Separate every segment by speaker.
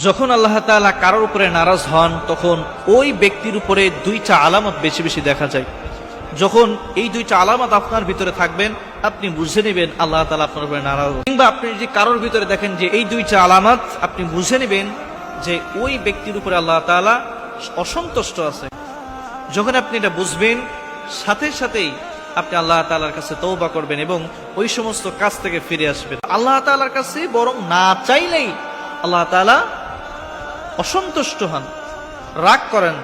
Speaker 1: যখন আল্লাহ তাআলা কারোর উপরে নারাজ হন তখন ওই ব্যক্তির উপরে দুইটা আলামত বেশি বেশি দেখা যায়। যখন এই দুইটা আলামত আপনার ভিতরে থাকবেন আপনি বুঝে নেবেন আল্লাহ তাআলা আপনার উপরে নারাজ। কিংবা আপনি যদি কারোর ভিতরে দেখেন যে এই দুইটা আলামত, আপনি বুঝে নেবেন যে ওই ব্যক্তির উপরে আল্লাহ তাআলা অসন্তুষ্ট আছে। যখন আপনি এটা বুঝবেন সাথে সাথেই আপনি আল্লাহ তাআলার কাছে তওবা করবেন এবং ওই সমস্ত কাজ থেকে ফিরে আসবেন। আল্লাহ তাআলার কাছে বরং না চাইলেই আল্লাহ তাআলা অসন্তুষ্ট হন, রাগ করেন,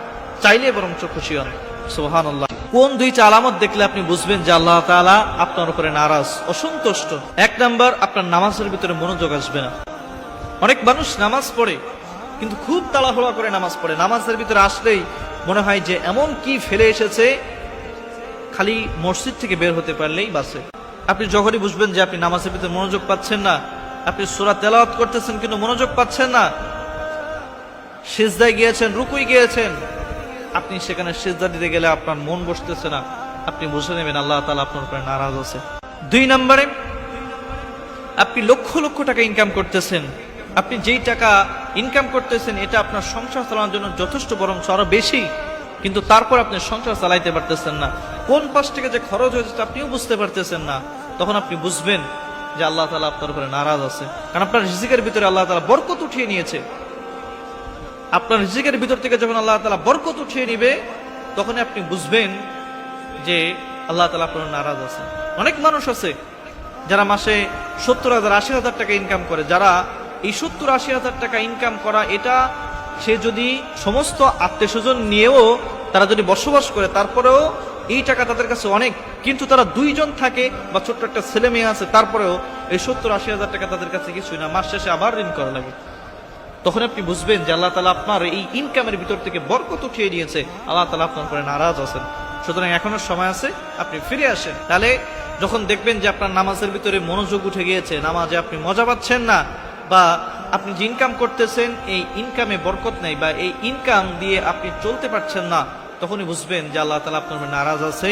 Speaker 1: চাইলে বরং খুশি হন। সুবহানাল্লাহ। কোন দুইটা আলামত দেখলে আপনি বুঝবেন যে আল্লাহ তাআলা আপনার উপরে নারাজ, অসন্তুষ্ট? এক নাম্বার, আপনার নামাজের ভিতরে মনোযোগ আসবে না। অনেক মানুষ নামাজ পড়ে কিন্তু খুব তাড়াহুড়া করে নামাজ পড়ে, নামাজের ভিতরে আসলেই মনে হয় যে এমন কি ফেলে এসেছে, খালি মসজিদ থেকে বের হতে পারলেই বাসে। আপনি যখনই বুঝবেন যে আপনি নামাজের ভিতরে মনোযোগ পাচ্ছেন না, আপনি সূরা তেলাওয়াত করতেছেন কিন্তু মনোযোগ পাচ্ছেন না, সিজদায় গিয়েছেন, রুকুই গিয়েছেন, আপনি সেখানে সিজদা দিতে গেলে আপনার মন বসতেছে না, আপনি বুঝে নেবেন আল্লাহ তাআলা আপনার উপরে নারাজ আছে। দুই নম্বরে, আপনি লক্ষ লক্ষ টাকা ইনকাম করতেছেন, আপনি যেই টাকা ইনকাম করতেছেন এটা আপনার সংসার চালানোর জন্য যথেষ্ট, বরং আরো বেশি, কিন্তু তারপর আপনি সংসার চালাইতে পারতেছেন না, কোন পাশ থেকে যে খরচ হয়েছে আপনিও বুঝতে পারতেছেন না, তখন আপনি বুঝবেন যে আল্লাহ তাআলা আপনার উপরে নারাজ আছে। কারণ আপনার রিজিকের ভিতরে আল্লাহ তাআলা বরকত উঠিয়ে নিয়েছে। আপনার রিজিকের ভিতর থেকে যখন আল্লাহ তাআলা বরকত উঠিয়ে নিবে তখন আপনি বুঝবেন যে আল্লাহ তাআলা আপনার নারাজ আছে। অনেক মানুষ আছে যারা মাসে 70,000 80,000 টাকা ইনকাম করে, যারা এই 70-80,000 টাকা ইনকাম করা, এটা সে যদি সমস্ত আত্মীয় স্বজন নিয়েও তারা যদি বসবাস করে তারপরেও এই টাকা তাদের কাছে অনেক, কিন্তু তারা দুইজন থাকে বা ছোট্ট একটা ছেলে মেয়ে আছে, তারপরেও এই 70-80,000 টাকা তাদের কাছে কিছুই না, মাস শেষে আবার ঋণ করা লাগে। তখন আপনি বুঝবেন যে আল্লাহ তাআলা আপনার এই ইনকামের ভিতর থেকে বরকত উঠিয়ে দিয়েছে, আল্লাহ তাআলা আপনার উপরে নারাজ আছেন। সুতরাং এখনো সময় আছে, আপনি ফিরে আসেন। তাহলে যখন দেখবেন যে আপনার নামাজের ভিতরে মনোযোগ উঠে গিয়েছে, নামাজে আপনি মজা পাচ্ছেন না, বা আপনি যে ইনকাম করতেছেন এই ইনকামে বরকত নেই, বা এই ইনকাম দিয়ে আপনি চলতে পারছেন না, তখনই বুঝবেন যে আল্লাহ তাআলা আপনার উপরে নারাজ আছে।